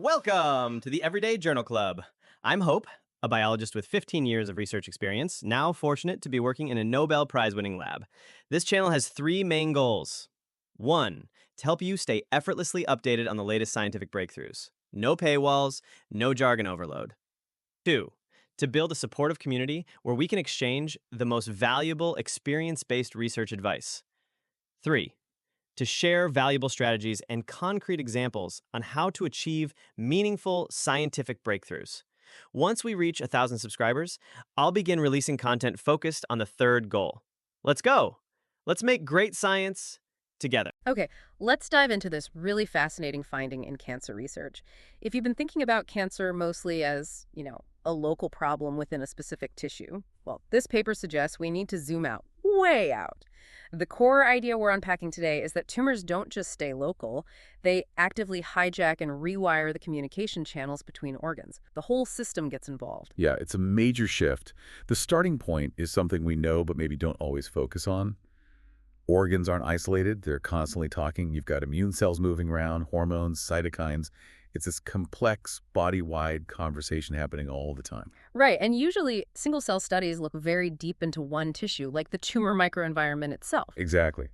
Welcome to the Everyday Journal Club. I'm Hope, a biologist with 15 years of research experience, now fortunate to be working in a Nobel Prize winning lab. This channel has three main goals. One, to help you stay effortlessly updated on the latest scientific breakthroughs. No paywalls, no jargon overload. Two, to build a supportive community where we can exchange the most valuable experience-based research advice. Three, to share valuable strategies and concrete examples on how to achieve meaningful scientific breakthroughs. Once we reach 1,000 subscribers, I'll begin releasing content focused on the third goal. Let's go! Let's make great science together. Okay, let's dive into this really fascinating finding in cancer research. If you've been thinking about cancer mostly as, a local problem within a specific tissue, well, this paper suggests we need to zoom out, way out. The core idea we're unpacking today is that tumors don't just stay local, they actively hijack and rewire the communication channels between organs. The whole system gets involved. Yeah, it's a major shift. The starting point is something we know but maybe don't always focus on. Organs aren't isolated. They're constantly talking. You've got immune cells moving around, hormones, cytokines. It's this complex, body-wide conversation happening all the time. Right, and usually single-cell studies look very deep into one tissue, like the tumor microenvironment itself. Exactly.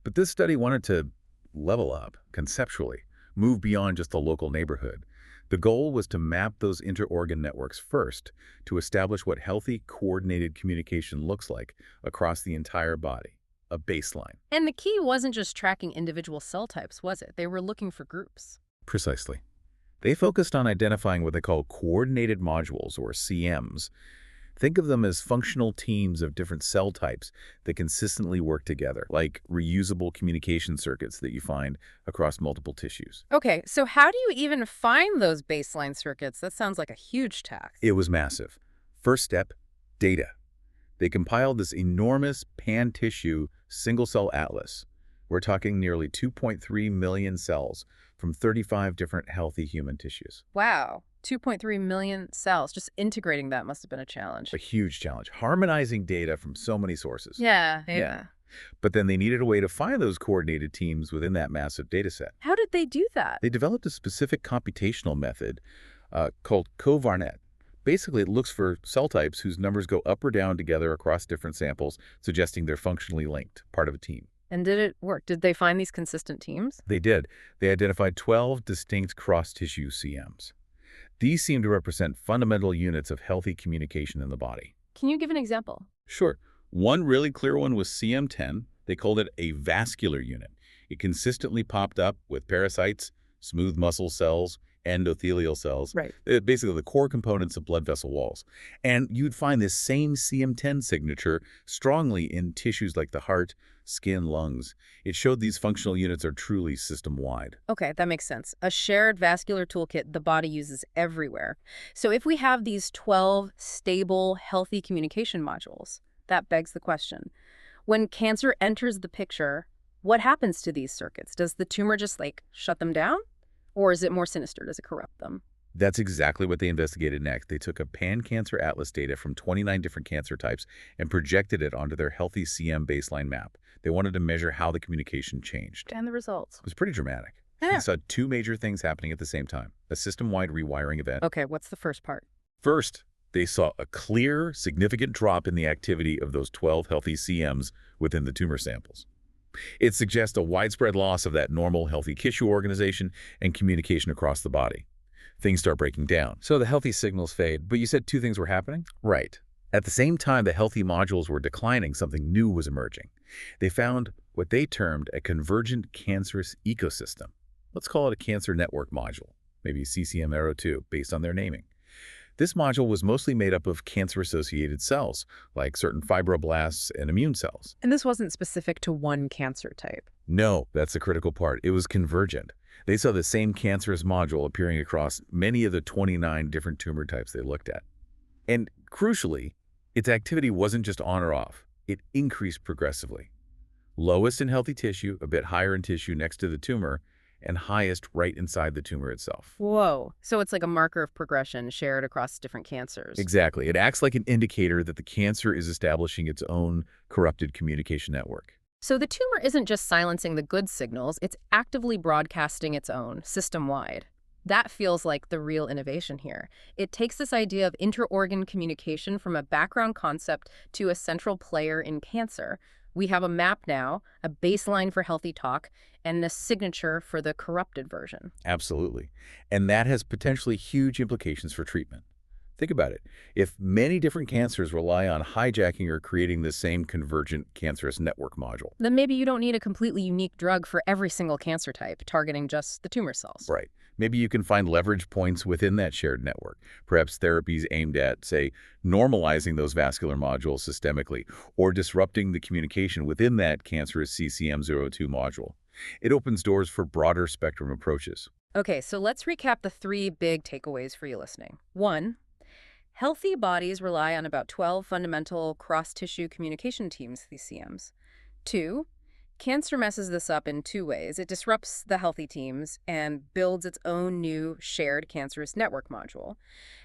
But this study wanted to level up, conceptually, move beyond just the local neighborhood. The goal was to map those inter-organ networks first to establish what healthy, coordinated communication looks like across the entire body. A baseline. And the key wasn't just tracking individual cell types, was it? They were looking for groups. Precisely. They focused on identifying what they call coordinated modules, or CMs. Think of them as functional teams of different cell types that consistently work together, like reusable communication circuits that you find across multiple tissues. Okay, so how do you even find those baseline circuits? That sounds like a huge task. It was massive. First step, data. They compiled this enormous pan-tissue single-cell atlas. We're talking nearly 2.3 million cells from 35 different healthy human tissues. Wow, 2.3 million cells. Just integrating that must have been a challenge. A huge challenge. Harmonizing data from so many sources. Yeah. But then they needed a way to find those coordinated teams within that massive data set. How did they do that? They developed a specific computational method called convergent. Basically, it looks for cell types whose numbers go up or down together across different samples, suggesting they're functionally linked, part of a team. And did it work? Did they find these consistent teams? They did. They identified 12 distinct cross-tissue CMs. These seem to represent fundamental units of healthy communication in the body. Can you give an example? Sure. One really clear one was CM10. They called it a vascular unit. It consistently popped up with pericytes, smooth muscle cells, endothelial cells, Right. Basically the core components of blood vessel walls. And you'd find this same CM10 signature strongly in tissues like the heart, skin, lungs. It showed these functional units are truly system-wide. Okay, that makes sense. A shared vascular toolkit the body uses everywhere. So if we have these 12 stable, healthy communication modules, that begs the question. When cancer enters the picture, what happens to these circuits? Does the tumor just, shut them down? Or is it more sinister? Does it corrupt them? That's exactly what they investigated next. They took a pan-cancer atlas data from 29 different cancer types and projected it onto their healthy CM baseline map. They wanted to measure how the communication changed. And the results? It was pretty dramatic. Yeah. They saw two major things happening at the same time, a system-wide rewiring event. Okay, what's the first part? First, they saw a clear, significant drop in the activity of those 12 healthy CMs within the tumor samples. It suggests a widespread loss of that normal, healthy tissue organization and communication across the body. Things start breaking down. So the healthy signals fade, but you said two things were happening? Right. At the same time the healthy modules were declining, something new was emerging. They found what they termed a convergent cancerous ecosystem. Let's call it a cancer network module, maybe CCM-ARO2, based on their naming. This module was mostly made up of cancer-associated cells, like certain fibroblasts and immune cells. And this wasn't specific to one cancer type. No, that's the critical part. It was convergent. They saw the same cancerous module appearing across many of the 29 different tumor types they looked at. And crucially, its activity wasn't just on or off. It increased progressively. Lowest in healthy tissue, a bit higher in tissue next to the tumor, and highest right inside the tumor itself. Whoa. So it's like a marker of progression shared across different cancers. Exactly. It acts like an indicator that the cancer is establishing its own corrupted communication network. So the tumor isn't just silencing the good signals, it's actively broadcasting its own, system-wide. That feels like the real innovation here. It takes this idea of inter-organ communication from a background concept to a central player in cancer. We have a map now, a baseline for healthy talk, and a signature for the corrupted version. Absolutely. And that has potentially huge implications for treatment. Think about it. If many different cancers rely on hijacking or creating the same convergent cancerous network module. Then maybe you don't need a completely unique drug for every single cancer type, targeting just the tumor cells. Right. Maybe you can find leverage points within that shared network. Perhaps therapies aimed at, say, normalizing those vascular modules systemically or disrupting the communication within that cancerous CCM02 module. It opens doors for broader spectrum approaches. Okay, so let's recap the three big takeaways for you listening. 1, healthy bodies rely on about 12 fundamental cross-tissue communication teams, these CMs. 2, cancer messes this up in two ways. It disrupts the healthy teams and builds its own new shared cancerous network module.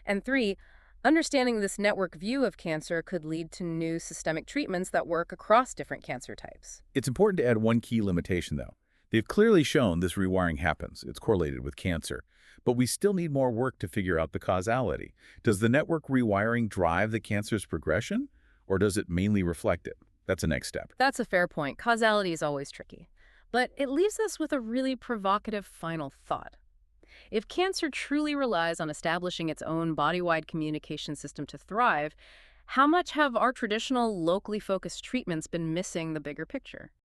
And 3, understanding this network view of cancer could lead to new systemic treatments that work across different cancer types. It's important to add one key limitation, though. They've clearly shown this rewiring happens. It's correlated with cancer. But we still need more work to figure out the causality. Does the network rewiring drive the cancer's progression, or does it mainly reflect it? That's the next step. That's a fair point. Causality is always tricky. But it leaves us with a really provocative final thought. If cancer truly relies on establishing its own body-wide communication system to thrive, how much have our traditional locally focused treatments been missing the bigger picture?